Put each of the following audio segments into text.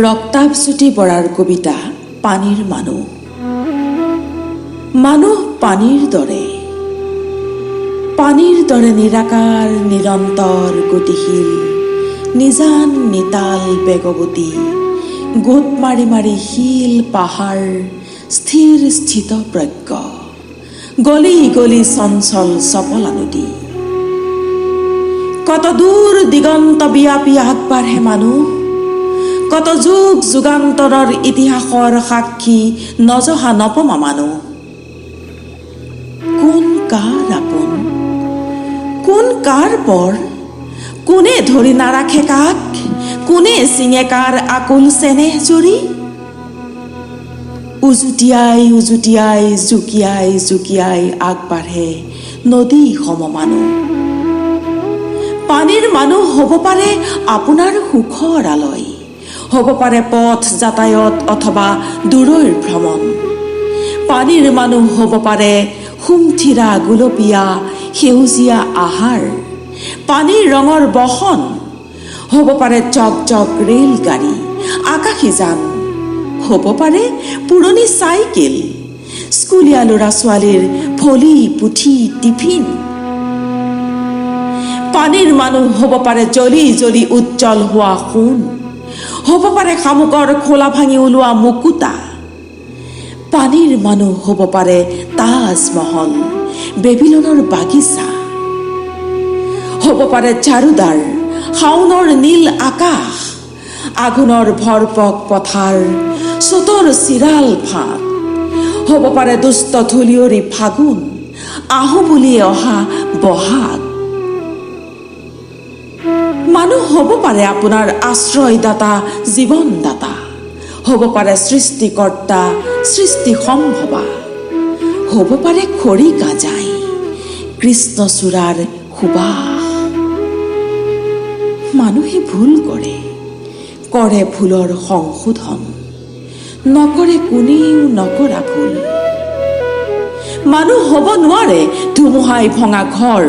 ৰক্তাৱজ্যোতি বৰাৰ কবিতা পানীৰ মানুহ। মানুহ পানীৰ দৰে নিৰাকাৰ নিৰন্তৰ গতিশীল, নিজান নিতাল বেগৱতী, গোট মাৰি মাৰি শিল পাহাৰ স্থিৰ স্থিত প্ৰজ্ঞ, গলি গলি চঞ্চল চপলা নদী। কত দূৰ দিগন্ত বিয়াপি আগবাঢ়ে মানুহ, কত যুগ যুগান্তৰৰ ইতিহাসৰ সাক্ষী নজহা নপমা মানুহ। কোন কাৰ আপোন, কোন কাৰ পৰ, কোনে ধৰি নাৰাখে কাক, কোনে চিঙে কাৰ আকুল চেনেহ জুৰি। উজুটিয়াই উজুটিয়াই জুকিয়াই জুকিয়াই আগবাঢ়ে নদী সম মানুহ। পানীৰ মানুহ হ'ব পাৰে আপোনাৰ সুখৰ আলয়, হ'ব পাৰে পথ যাতায়ত অথবা দূৰৈৰ ভ্ৰমণ। পানীৰ মানুহ হ'ব পাৰে সুমথিৰা গুলপীয়া সেউজীয়া আহাৰ, পানীৰ ৰঙৰ বসন, হ'ব পাৰে চক চক ৰেলগাড়ী, আকাশী যান, হ'ব পাৰে পুৰণি চাইকেল, স্কুলীয়া ল'ৰা ছোৱালীৰ ফলি পুথি টিফিন। পানীৰ মানুহ হ'ব পাৰে জ্বলি জ্বলি উজ্জ্বল হোৱা সোণ, হ'ব পাৰে শামুকৰ খোলা ভাঙি ওলোৱা মুকুতা। পানীৰ মানুহ হ'ব পাৰে তাজমহল, বেবিলনৰ বাগিচা, হ'ব পাৰে ঝাৰুদাৰ, শাওনৰ নীল আকাশ, আঘোণৰ ভৰপক পথাৰ, চ'তৰ চিৰাল ফাঁট, হ'ব পাৰে দুষ্ট ধূলিয়ৰী ফাগুন, আহোঁ বুলিয়ে অহা বহাগ। মানুহ হ'ব পাৰে আপোনাৰ আশ্ৰয়দাতা জীৱনদাতা, হ'ব পাৰে সৃষ্টিকৰ্তা সৃষ্টি সম্ভৱা, হ'ব পাৰে খৰি কাজাই কৃষ্ণচূড়াৰ সুবাস। মানুহে ভুল কৰে, কৰে ভুলৰ সংশোধন, নকৰে কোনেও নকৰা ভুল। মানুহ হ'ব নোৱাৰে ধুমুহাই ভঙা ঘৰ,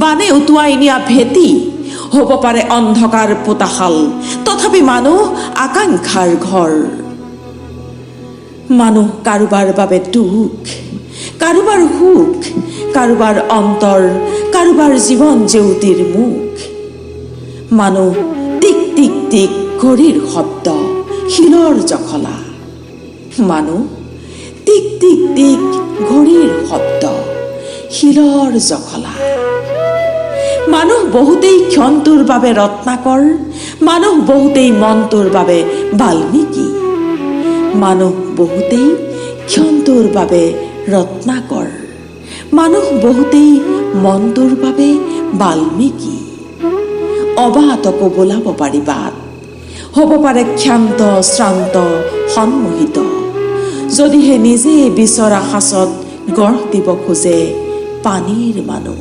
বানে উটুৱাই নিয়া ভেটি, হ'ব পাৰে অন্ধকাৰ পোতাশাল, তথাপি মানুহ আকাংক্ষাৰ ঘৰ। মানুহ কাৰোবাৰ বাবে দুখ, কাৰোবাৰ সুখ, কাৰোবাৰ অন্তৰ, কাৰোবাৰ জীৱন জেউতিৰ মুখ। মানুহ টিক টিক টিক ঘড়ীৰ শব্দ, শিলৰ জখলা। মানুহ টিক টিক টিক ঘড়ীৰ শব্দ, শিলৰ জখলা। মানুহ বহুতেই ক্ষণটোৰ বাবে ৰত্নাকৰ, মানুহ বহুতেই মনটোৰ বাবে বাল্মীকি। মানুহ বহুতেই ক্ষণটোৰ বাবে ৰত্নাকৰ, মানুহ বহুতেই মনটোৰ বাবে বাল্মীকি। অবাতকো বোলাব পাৰি বাট, হ'ব পাৰে ক্ষান্ত শ্ৰান্ত সন্মোহিত, যদিহে নিজে বিচৰা সাঁচত গঢ় দিব খোজে পানীৰ মানুহ।